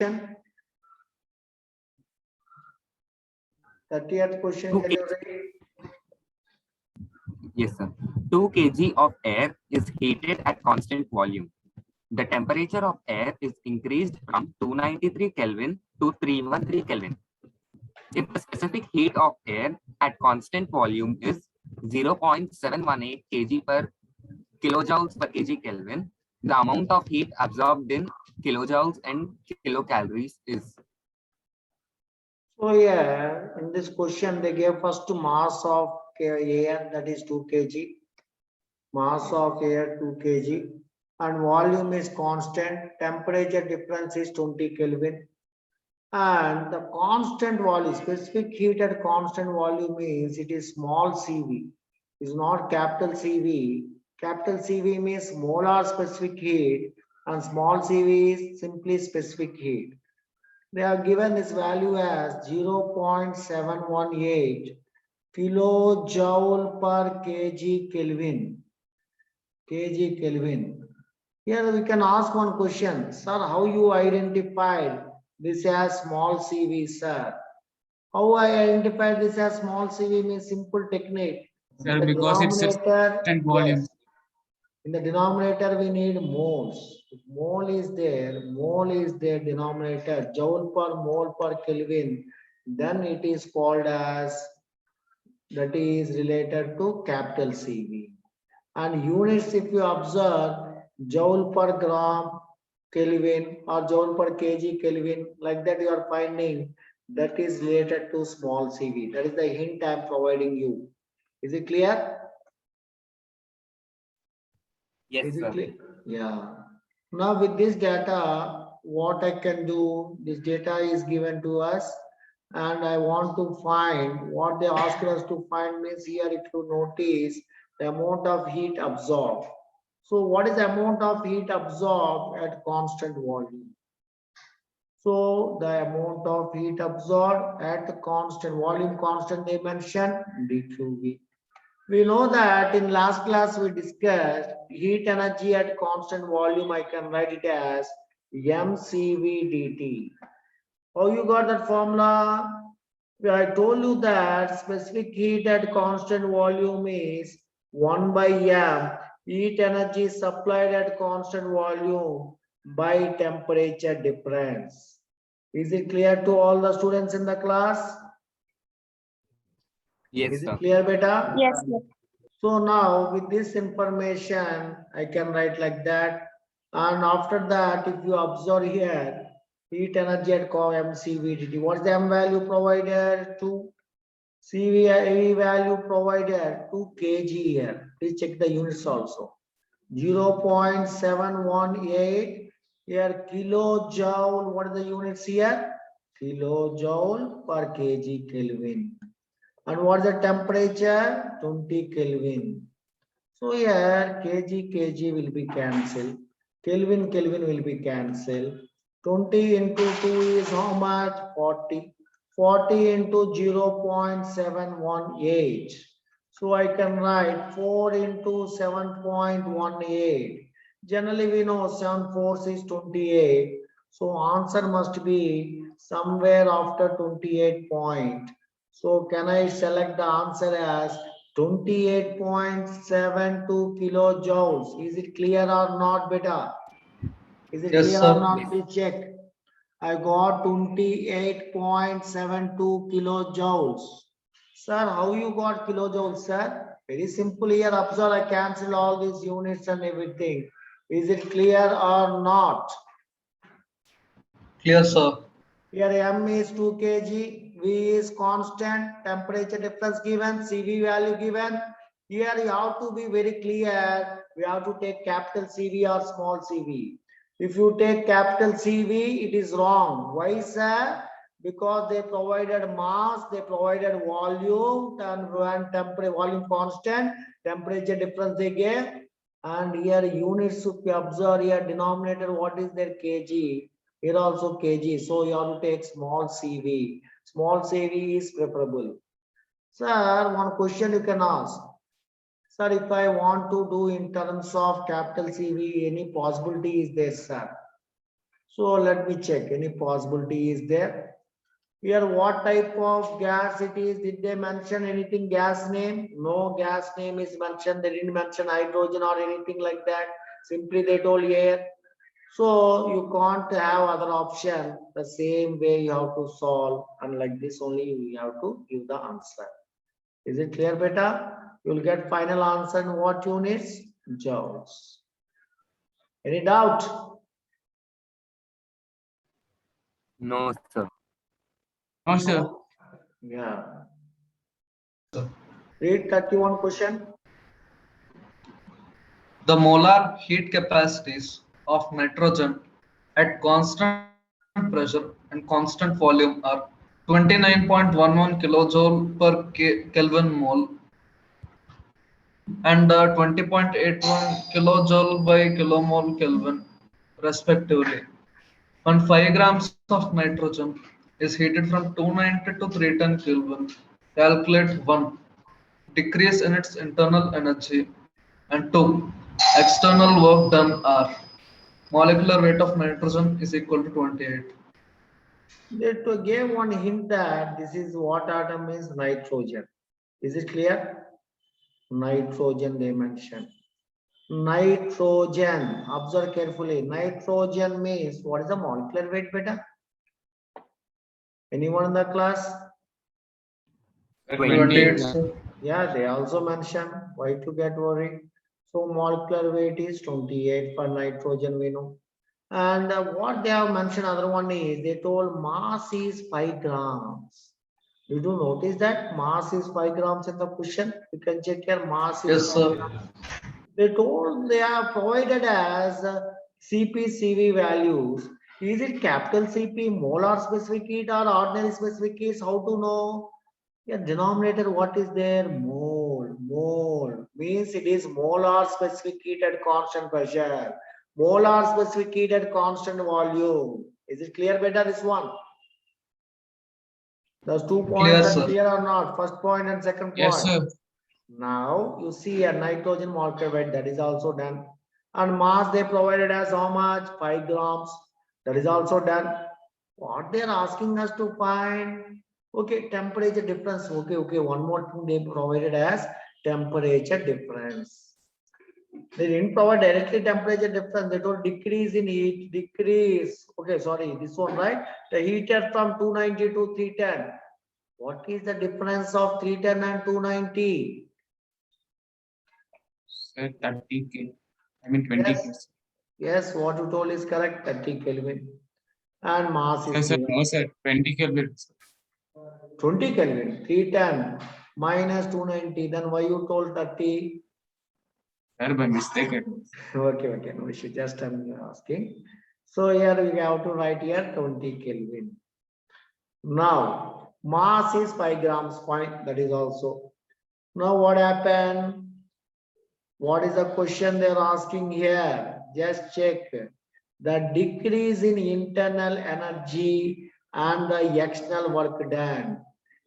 30th question, can you read? Yes, sir. 2 kg of air is heated at constant volume. The temperature of air is increased from 293 Kelvin to 313 Kelvin. If the specific heat of air at constant volume is 0.718 kg per kilojoules per kg Kelvin, the amount of heat absorbed in kilojoules and kilocalories is. So here in this question they gave first mass of air, that is 2 kg, mass of air 2 kg, and volume is constant, temperature difference is 20 Kelvin, and the constant volume, specific heat at constant volume means it is small cv, is not capital CV. Capital CV means molar specific heat and small cv is simply specific heat. They have given this value as 0.718 kilojoule per kg Kelvin. Kg Kelvin. Here we can ask one question, sir, how you identified this as small CV, sir? How I identified this as small CV means simple technique. Sir, because it's a constant volume. Yes. In the denominator, we need moles. If mole is there denominator, joule per mole per Kelvin, then it is called as, that is related to capital CV. And units, if you observe, joule per gram Kelvin or joule per kg Kelvin, like that you are finding, that is related to small CV. That is the hint I am providing you. Is it clear? Yes, Is it sir. clear? Yeah. Now with this data, what I can do, this data is given to us and I want to find what they asked us to find means here if you notice the amount of heat absorbed. So what is the amount of heat absorbed at constant volume? So the amount of heat absorbed at the constant volume, constant dimension, dQV. We know that in last class we discussed heat energy at constant volume. I can write it as mCV dt. How you got that formula? I told you that specific heat at constant volume is 1 by m, heat energy supplied at constant volume by temperature difference. Is it clear to all the students in the class? Yes, Is sir. it clear, beta? Yes, sir. So now with this information, I can write like that. And after that, if you observe here, heat energy at mCV dt. What's the m value provided? 2. CV value provided 2 kg here. Please check the units also. 0.718 here kilojoule. What are the units here? Kilojoule per kg Kelvin. And what is the temperature? 20 Kelvin. So here kg will be cancelled. Kelvin will be cancelled. 20 into 2 is how much? 40. 40 into 0.718. So I can write 4 into 7.18. Generally we know 7 4 is 28. So answer must be somewhere after 28 point. So can I select the answer as 28.72 kilojoules? Is it clear or not, beta? Is it Yes, clear sir. or not? Please check. I got 28.72 kilojoules. Sir, how you got kilojoules, sir? Very simple here. Observe, I cancel all these units and everything. Is it clear or not? Clear, sir. Here m is 2 kg, V is constant, temperature difference given, CV value given. Here you have to be very clear. We have to take capital CV or small CV. If you take capital CV, it is wrong. Why, sir? Because they provided mass, they provided volume, and temperature, volume constant, temperature difference they gave. And here units should be observed here, denominator, what is their kg? Here also kg, so you have to take small CV. Small CV is preferable. Sir, one question you can ask. Sir, if I want to do in terms of capital CV, any possibility is there, sir? So let me check, any possibility is there? Here, what type of gas it is? Did they mention anything gas name? No gas name is mentioned. They didn't mention hydrogen or anything like that. Simply they told air. So you can't have other option. The same way you have to solve, and like this only you have to give the answer. Is it clear, beta? You'll get final answer in what units? Joules. Any doubt? No, sir. No, sir. Yeah. Read 31 question. The molar heat capacities of nitrogen at constant pressure and constant volume are 29.11 kilojoule per Kelvin mole and 20.81 kilojoule by kilomole Kelvin, respectively. When 5 grams of nitrogen is heated from 290 to 310 Kelvin, calculate 1. Decrease in its internal energy, and 2. External work done are. Molecular weight of nitrogen is equal to 28. They gave one hint that this is what atom is nitrogen. Is it clear? Nitrogen they mentioned. Nitrogen. Observe carefully. Nitrogen means what is the molecular weight, beta? Anyone in the class? 28. Yeah, they also mentioned. Why to get worried? So molecular weight is 28 for nitrogen, we know. And what they have mentioned, other one is they told mass is 5 grams. Did you notice that mass is 5 grams in the question? You can check your mass is Yes, 5 sir. grams. They told they are provided as CP/CV values. Is it capital CP, molar specific heat or ordinary specific heat? How to know? Yeah, denominator, what is there? Mole. Mole means it is molar specific heat at constant pressure. Molar specific heat at constant volume. Is it clear, better this one? Those 2 Clear, points are sir. clear or not? First point and second point. Yes, sir. Now you see a nitrogen molecular weight, that is also done. And mass they provided as how much? 5 grams. That is also done. What they are asking us to find? Okay, temperature difference. Okay. One more thing they provided as temperature difference. They didn't provide directly temperature difference. They told decrease in heat, decrease. Okay, sorry, this one, right? The heater from 290 to 310. What is the difference of 310 and 290? Sir, 30 K. I mean 20 K. Yes, what you told is correct, 30 Kelvin. And mass is Sir, given. no, sir. 20 Kelvin. 20 Kelvin, 310 minus 290. Then why you told 30? Sir, by mistake. Okay, no issue. Just I'm asking. So here we have to write here 20 Kelvin. Now, mass is 5 grams, fine. That is also. Now what happened? What is the question they're asking here? Just check. The decrease in internal energy and the external work done.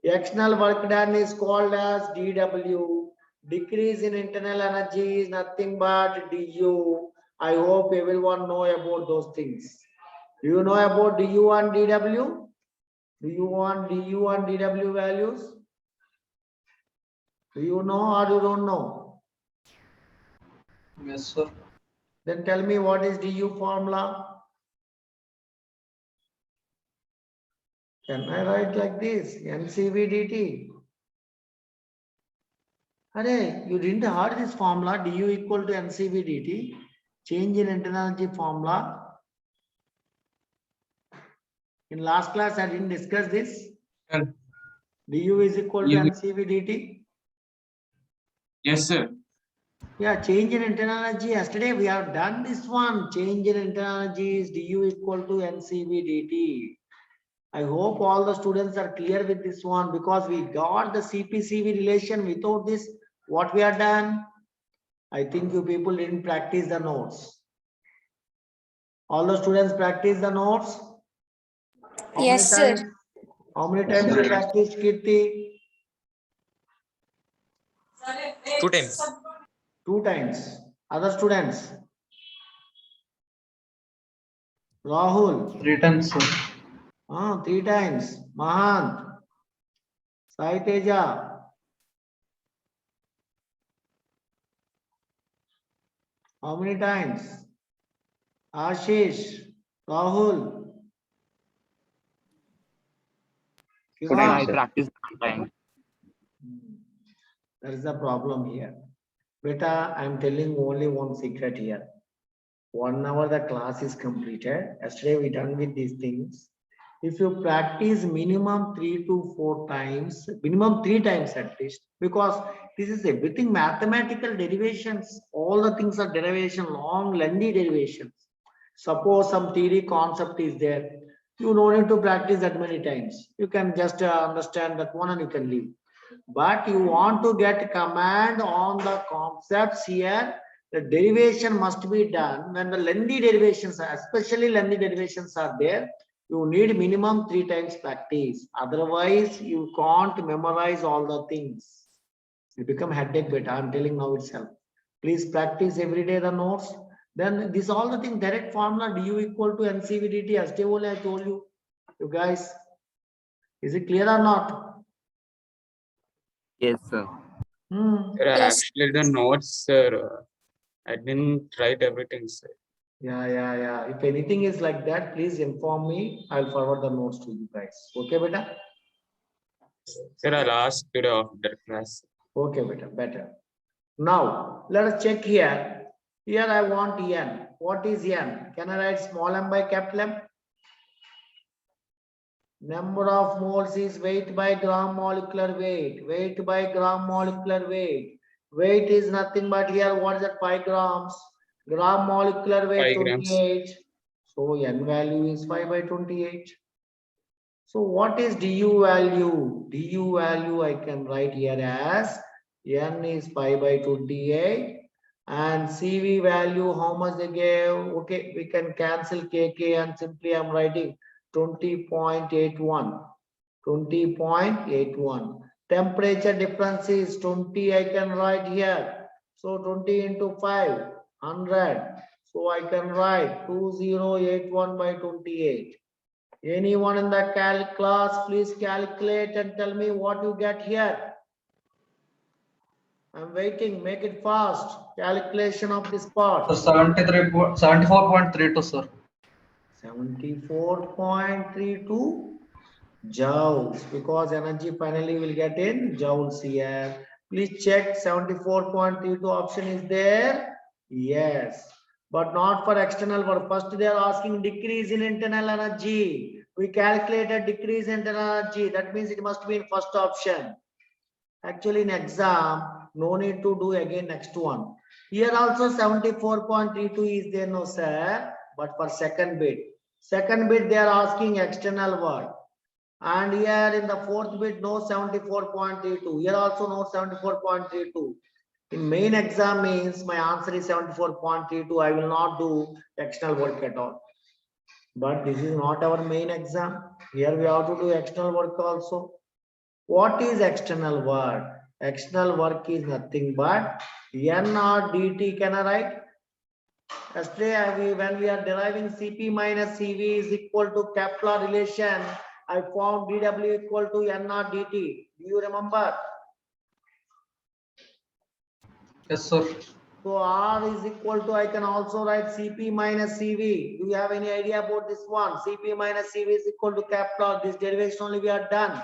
External work done is called as dW. Decrease in internal energy is nothing but du. I hope everyone know about those things. Do you know about du and dw? Do you want du and dw values? Do you know or you don't know? Yes, sir. Then tell me what is du formula? Can I write like this? NCV dt. Arey, you didn't heard this formula, du equal to NCV dt. Change in internal energy formula. In last class, I didn't discuss this. Sir, du is equal to You- NCV dt. yes, sir. Yeah, change in internal energy. Yesterday we have done this one. Change in internal energy is du equal to NCV dt. I hope all the students are clear with this one because we got the CP/CV relation without this. What we have done? I think you people didn't practice the notes. All the students practice the notes. How Yes, many sir. times? How many times you practiced, Kirti? 2 times. 2 times. Other students? Rahul. 3 times, sir. 3 times. Mahant. Sai Teja. How many times? Ashish. Rahul. Today I Kiran. practiced one time. There is a problem here. Beta, I am telling only one secret here. 1 hour the class is completed. Yesterday we done with these things. If you practice minimum 3 to 4 times, minimum 3 times at least, because this is everything mathematical derivations. All the things are derivation, long, lengthy derivations. Suppose some theory concept is there. You don't need to practice that many times. You can just understand that one and you can leave. But you want to get command on the concepts here. The derivation must be done when the lengthy derivations, especially lengthy derivations are there. You need minimum 3 times practice. Otherwise, you can't memorize all the things. You become headache beta. I'm telling now itself. Please practice every day the notes. Then this all the thing direct formula du equal to NCV dt. As only I told you. You guys, is it clear or not? Yes, sir. Sir, actually the notes, sir, I didn't write everything, sir. Yeah. If anything is like that, please inform me. I'll forward the notes to you guys. Okay, beta? Sir, I'll ask today after class. Okay, beta, better. Now, let us check here. Here I want N. What is N? Can I write small m by capital M? Number of moles is weight by gram molecular weight. Weight by gram molecular weight. Weight is nothing but here, what is that? 5 grams. Gram molecular weight 5 grams. 28. So N value is 5 by 28. So what is du value? Du value I can write here as N is 5 by 28 and CV value how much they gave? Okay, we can cancel KK and simply I'm writing 20.81. 20.81. Temperature difference is 20 I can write here. So 20 into 5, 100. So I can write 2081 by 28. Anyone in the class, please calculate and tell me what you get here. I'm waiting. Make it fast. Calculation of this part. So 74.32, sir. 74.32 joules, because energy finally will get in joules here. Please check 74.32 option is there. Yes, but not for external work. First they are asking decrease in internal energy. We calculated decrease in internal energy. That means it must be in first option. Actually in exam, no need to do again next one. Here also 74.32 is there, no sir, but for second bit. Second bit they are asking external work. And here in the fourth bit, no 74.32. Here also no 74.32. In main exam means my answer is 74.32. I will not do external work at all. But this is not our main exam. Here we have to do external work also. What is external work? External work is nothing but N or dt. Can I write? Yesterday, when we are deriving Cp minus Cv is equal to Kepler relation, I found dW equal to N or dt. Do you remember? Yes, sir. So R is equal to, I can also write Cp minus Cv. Do you have any idea about this one? Cp minus Cv is equal to Kepler. This derivation only we are done.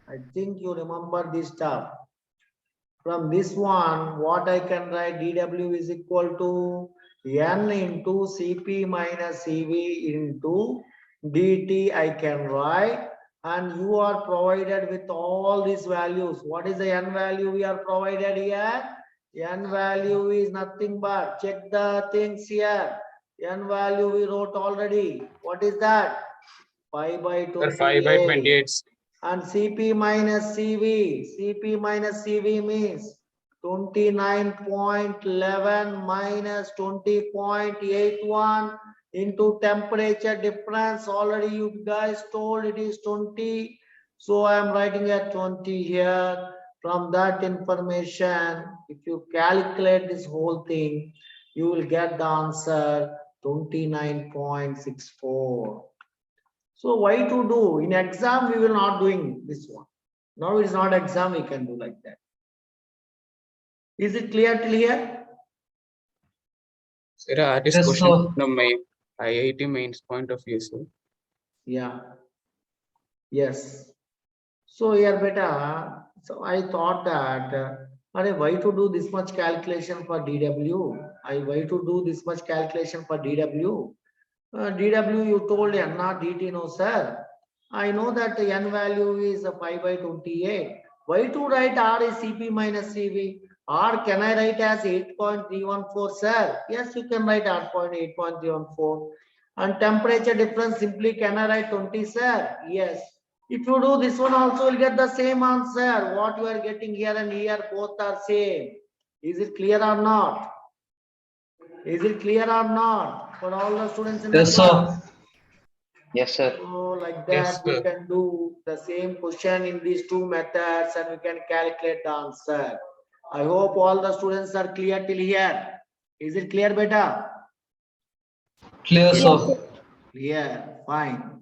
I think you remember this stuff. From this one, what I can write, dW is equal to N into Cp minus Cv into dt I can write, and you are provided with all these values. What is the N value we are provided here? N value is nothing but, check the things here. N value we wrote already. What is that? 5 by 28. Sir, 5 by 28. And Cp minus Cv. Cp minus Cv means 29.11 minus 20.81 into temperature difference. Already you guys told it is 20. So I am writing at 20 here. From that information, if you calculate this whole thing, you will get the answer 29.64. So why to do? In exam, we will not doing this one. Now it is not exam, we can do like that. Is it clear till here? Sir, this Yes, question sir. from my IIT mains point of view, sir. Yeah. Yes. So here beta, so I thought that why to do this much calculation for DW? Why to do this much calculation for DW? DW you told n not DT, no sir. I know that the n value is 5/28. Why to write R is CP minus CV? R can I write as 8.314, sir? Yes, you can write R point 8.314. And temperature difference simply can I write 20, sir? Yes. If you do this one also, you'll get the same answer. What you are getting here and here, both are same. Is it clear or not? Is it clear or not for all the students in the Yes, class? sir. Yes, sir. So like Yes, that, we sir. can do the same question in these two methods and we can calculate the answer. I hope all the students are clear till here. Is it clear, beta? Clear, Yes, sir. sir. Clear, fine.